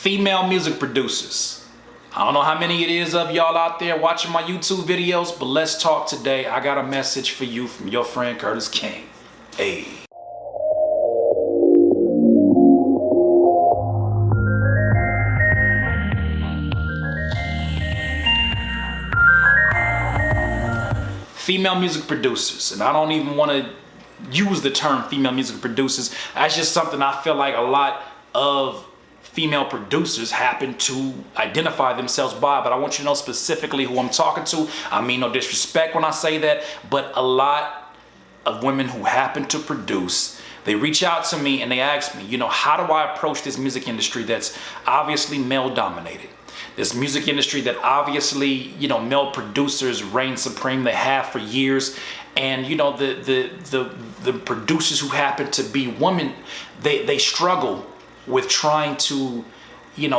female music producers. I don't know how many it is of y'all out there watching my YouTube videos, but let's talk today. I got a message for you from your friend Curtis King. Hey. Female music producers, and I don't even want to use the term female music producers. That's just something I feel like a lot of female producers happen to identify themselves by, but I want you to know specifically who I'm talking to. I mean no disrespect when I say that, but a lot of women who happen to produce, they reach out to me and they ask me, how do I approach this music industry that's obviously male dominated? This music industry that obviously, male producers reign supreme. They have for years. And, the producers who happen to be women, they struggle with trying to, either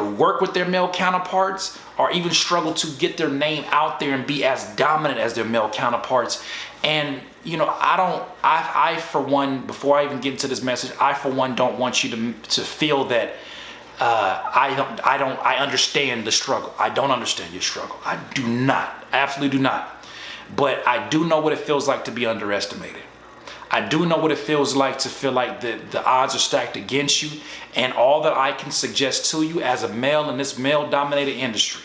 work with their male counterparts or even struggle to get their name out there and be as dominant as their male counterparts. And, I for one, before I even get into this message, I for one don't want you to feel that I understand the struggle. I don't understand your struggle. I do not. I absolutely do not. But I do know what it feels like to be underestimated. I do know what it feels like to feel like the odds are stacked against you. And all that I can suggest to you as a male in this male-dominated industry,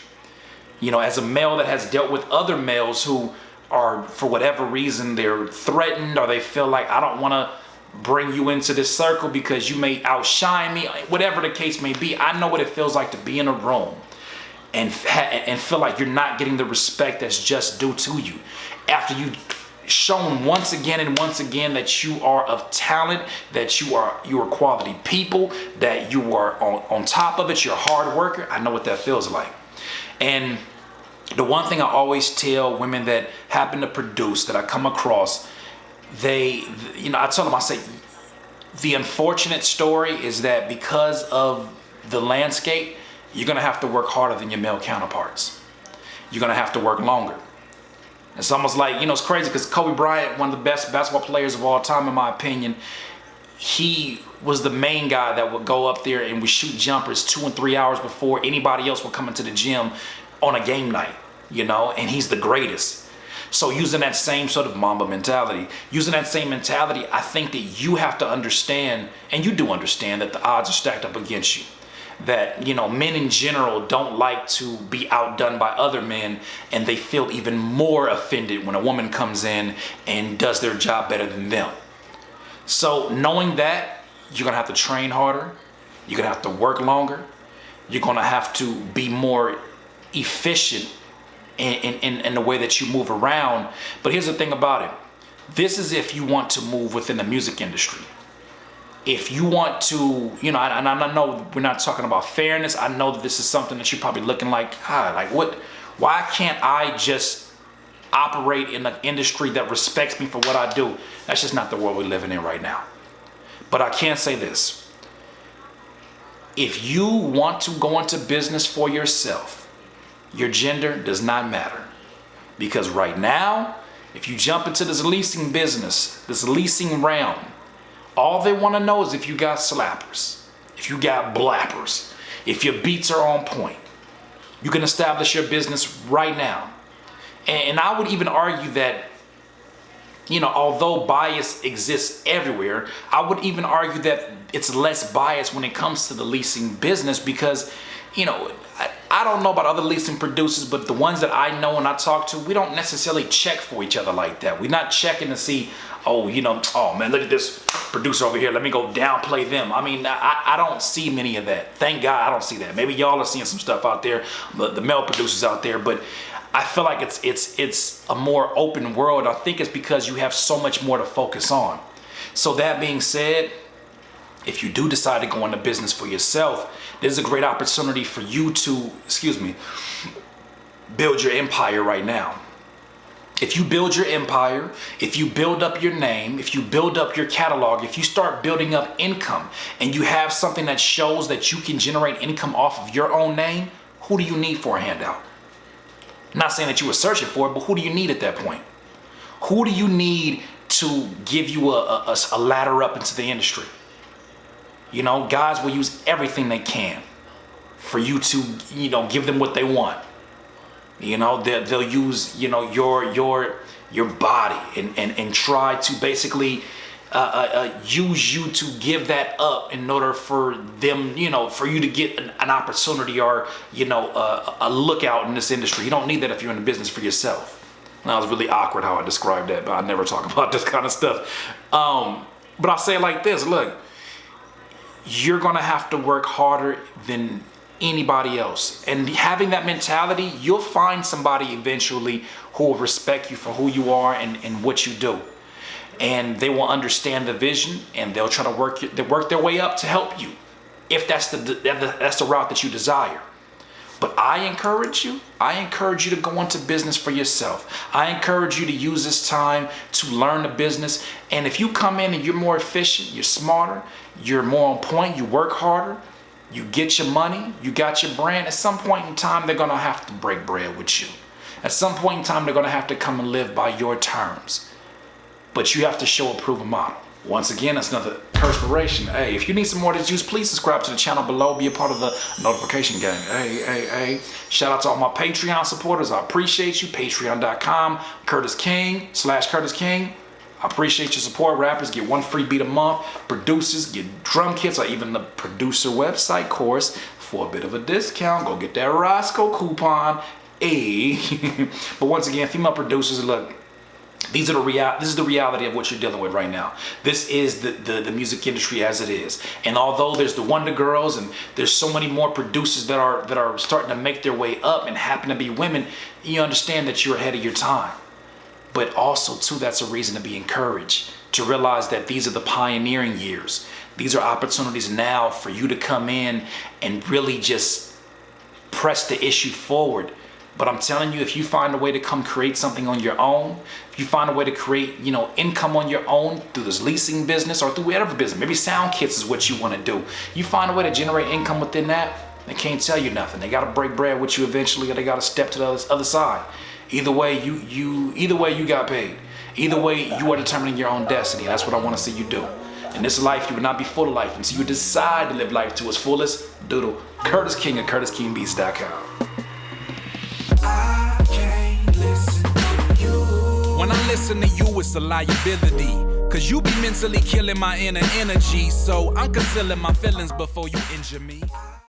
as a male that has dealt with other males who are, for whatever reason, they're threatened or they feel like, I don't want to bring you into this circle because you may outshine me, whatever the case may be. I know what it feels like to be in a room and feel like you're not getting the respect that's just due to you after you've shown once again that you are of talent, that you are quality people, that you are on top of it, you're a hard worker. I know what that feels like. And the one thing I always tell women that happen to produce, that I come across, I tell them, I say, the unfortunate story is that because of the landscape, you're going to have to work harder than your male counterparts. You're going to have to work longer. It's almost like, it's crazy because Kobe Bryant, one of the best basketball players of all time, in my opinion, he was the main guy that would go up there and would shoot jumpers 2 and 3 hours before anybody else would come into the gym on a game night, and he's the greatest. So using that same sort of Mamba mentality, I think that you have to understand, and you do understand, that the odds are stacked up against you. That, men in general don't like to be outdone by other men, and they feel even more offended when a woman comes in and does their job better than them. So knowing that, you're gonna have to train harder, you're gonna have to work longer, you're gonna have to be more efficient in the way that you move around. But here's the thing about it. This is if you want to move within the music industry. If you want to, and I know we're not talking about fairness. I know that this is something that you're probably looking like what? Why can't I just operate in an industry that respects me for what I do? That's just not the world we're living in right now. But I can say this. If you want to go into business for yourself, your gender does not matter. Because right now, if you jump into this leasing business, this leasing realm, all they want to know is if you got slappers, if you got blappers, if your beats are on point. You can establish your business right now. And I would even argue that, although bias exists everywhere, I would even argue that it's less bias when it comes to the leasing business because, I don't know about other leasing producers, but the ones that I know and I talk to, we don't necessarily check for each other like that. We're not checking to see, oh man, look at this producer over here. Let me go downplay them. I mean, I don't see many of that. Thank God I don't see that. Maybe y'all are seeing some stuff out there, the male producers out there, but I feel like it's a more open world. I think it's because you have so much more to focus on. So that being said, if you do decide to go into business for yourself, there's a great opportunity for you to, build your empire right now. If you build your empire, if you build up your name, if you build up your catalog, if you start building up income and you have something that shows that you can generate income off of your own name, who do you need for a handout? Not saying that you were searching for it, but who do you need at that point? Who do you need to give you a ladder up into the industry? You know, guys will use everything they can for you to, you know, give them what they want. You know, they'll use, you know, your body and try to basically use you to give that up in order for them, you know, for you to get an opportunity or, you know, a lookout in this industry. You don't need that if you're in the business for yourself. And that was really awkward how I described that, but I never talk about this kind of stuff. But I'll say it like this, look, you're gonna have to work harder than anybody else. And having that mentality, you'll find somebody eventually who will respect you for who you are and what you do. And they will understand the vision, and they'll try to work their way up to help you if that's the route that you desire. But I encourage you to go into business for yourself. I encourage you to use this time to learn the business. And if you come in and you're more efficient, you're smarter, you're more on point, you work harder, you get your money, you got your brand, at some point in time, they're gonna have to break bread with you. At some point in time, they're gonna have to come and live by your terms. But you have to show a proven model. Once again, that's another Curtspiration. Hey, if you need some more of this juice, please subscribe to the channel below. Be a part of the notification gang. Hey. Shout out to all my Patreon supporters. I appreciate you. Patreon.com, Curtis King /Curtis King. I appreciate your support. Rappers get 1 free beat a month. Producers get drum kits or even the producer website course for a bit of a discount. Go get that Roscoe coupon. Hey. But once again, female producers, look, this is the reality of what you're dealing with right now. This is the music industry as it is. And although there's the Wonder Girls and there's so many more producers that are starting to make their way up and happen to be women, you understand that you're ahead of your time. But also too, that's a reason to be encouraged, to realize that these are the pioneering years. These are opportunities now for you to come in and really just press the issue forward. But I'm telling you, if you find a way to come create something on your own, if you find a way to create, you know, income on your own through this leasing business or through whatever business, maybe sound kits is what you want to do. You find a way to generate income within that, they can't tell you nothing. They got to break bread with you eventually, or they got to step to the other side. Either way, either way you got paid. Either way, you are determining your own destiny. That's what I want to see you do. In this life, you will not be full of life until you decide to live life to its fullest. Doodle. Curtis King at CurtisKingBeats.com. I can't listen to you. When I listen to you, it's a liability. Cause you be mentally killing my inner energy. So I'm concealing my feelings before you injure me.